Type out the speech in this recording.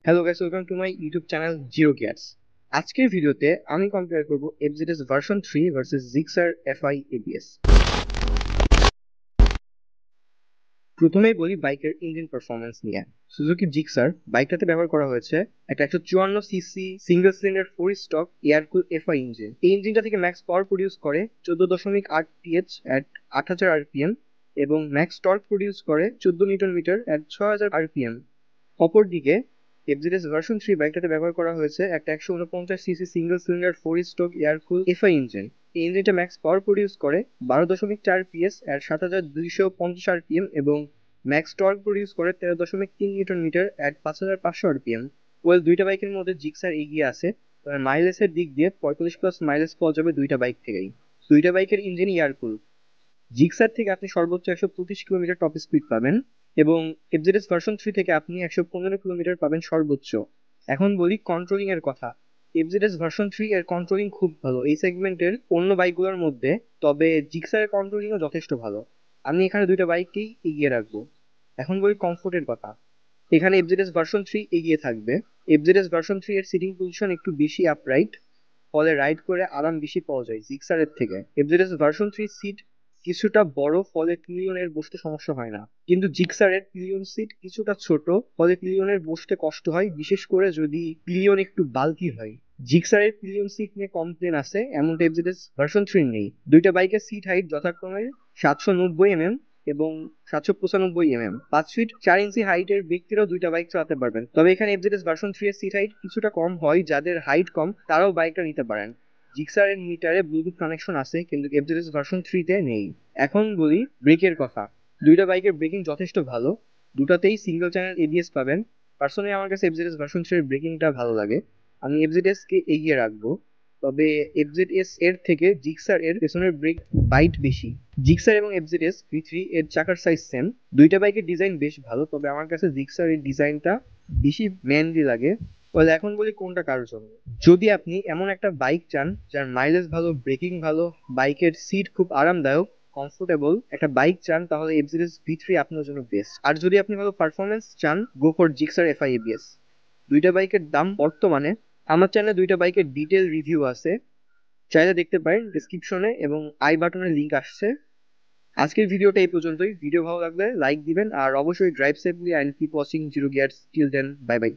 Hello guys, welcome to my YouTube channel zero gears. আজকের ভিডিওতে আমি কম্পেয়ার করব FZS version 3 versus Gixxer FI ABS. প্রথমেই বলি বাইকের ইঞ্জিন পারফরমেন্স নিয়ে। সুজুকি জিক্সার বাইকটাতে ব্যবহার করা হয়েছে একটা 154 CC single cylinder 4 stock air কুল এফআই ইঞ্জিন। এই ইঞ্জিনটা থেকে ম্যাক্স পাওয়ার প্রডিউস করে 14.8 পিএইচ এট 8000 আরপিএম এবং ম্যাক্স টর্ক প্রডিউস করে 14 নিউটন মিটার এট 6000 আরপিএম। অপরদিকে এফজেডএস ভার্সন 3 বাইকটাতে ব্যবহার করা হয়েছে একটা 149 CC single cylinder 4 stroke air কুল এফআই ইঞ্জিন। এই ইঞ্জিনটা ম্যাক্স পাওয়ার প্রডিউস করে 12.4 পিএস এর 7250 আরপিএম এবং ম্যাক্স টর্ক প্রডিউস করে 13.3 নিউটন মিটার এট 5500 আরপিএম। ওয়েল, দুইটা বাইকের মধ্যে জিক্সার এগিয়ে আছে, তবে মাইলেজের দিক দিয়ে 45+ মাইলেজ পাওয়া যাবে দুইটা বাইক থেকেই। দুইটা বাইকের ইঞ্জিন এয়ার কুল। জিক্সার থেকে আপনি সর্বোচ্চ 125 কিলোমিটার টপ স্পিড পাবেন এবং এফজেডএস ভার্সন 3 থেকে আপনি 115 কিলোমিটার পাবেন সর্বোচ্চ। এখন বলি কন্ট্রোলিং এর কথা। এফজেডএস ভার্সন 3 এর কন্ট্রোলিং খুব ভালো এই সেগমেন্টের অন্য বাইকগুলোর মধ্যে, তবে জিক্সারের কন্ট্রোলিংও যথেষ্ট ভালো। আমি এখানে দুইটা বাইককেই এগিয়ে রাখবো। এখন বলি কমফোর্টের কথা। এখানে এফজেডএস ভার্সন 3 এগিয়ে থাকবে। এফজেডএস ভার্সন 3 এর সিটিং পজিশন একটু বেশি আপরাইট, ফলে রাইড করে আরাম বেশি পাওয়া যায় জিক্সারের থেকে। এফজেডএস ভার্সন 3 সিট কিছুটা বড়, ফলে পিলিয়নের বসতে সমস্যা হয় না, কিন্তু জিক্সারের পিলিয়ন সিট কিছুটা ছোট, ফলে পিলিয়নের বসতে কষ্ট হয়, বিশেষ করে যদি পিলিয়ন একটু বাল্কি হয়। জিক্সারের পিলিয়ন সিট নিয়ে কমপ্লেন আছে, এমনটা এফজেডএস ভার্সন 3 নেই। দুইটা বাইকের সিট হাইট যথাক্রমে 790 এবং 795 5 ফিট 4 ইঞ্চি হাইটের ব্যক্তিরাও দুইটা বাইক চালাতে পারবেন। তবে এখানে এফজেডএস ভার্সন 3 এর সিট হাইট কিছুটা কম হয়, যাদের হাইট কম তারাও বাইকটা নিতে পারেন। জিক্সারের মিটারে ব্লুটুথ কানেকশন আছে, কিন্তু এফজেডএস ভার্সন 3 তে নেই। এখন বলি ব্রেকের কথা। দুইটা বাইকের ব্রেকিং যথেষ্ট ভালো, দুটাতেই সিঙ্গেল চ্যানেল এবিএস পাবেন। পার্সোনালি আমার কাছে এফজেডএস ভার্সন 3 এর ব্রেকিংটা ভালো লাগে, আমি এফজেডএস কে এগিয়ে রাখবো। তবে এফজেডএস এর থেকে জিক্সার এর পেছনের ব্রেক বাইট বেশি। জিক্সার এবং এফজেডএস ভি3 এর চাকার সাইজ সেম। দুইটা বাইকের ডিজাইন বেশ ভালো, তবে আমার কাছে জিক্সার এর ডিজাইনটা বেশি ম্যানলি লাগে। তাহলে এখন বলি কোনটা কারোর জন্য। যদি আপনি এমন একটা বাইক চান যার মাইলেজ ভালো, ব্রেকিং ভালো, বাইকের সিট খুব আরামদায়ক, কমফোর্টেবল একটা বাইক চান, তাহলে এফজেডএস ভি3 আপনার জন্য বেস্ট। আর যদি আপনি ভালো পারফরমেন্স চান, go for Gixxer FI ABS. দুইটা বাইকের দাম বর্তমানে আমার চ্যানেলে দুইটা বাইকের ডিটেল রিভিউ আছে, চাইলে দেখতে পারেন ডিসক্রিপশনে, এবং আই বাটনের লিংক আসছে। আজকের ভিডিওটা এই পর্যন্তই। ভিডিও ভালো লাগলে লাইক দিবেন, আর অবশ্যই drive safely and keep watching Zero Gears. Till then, bye by.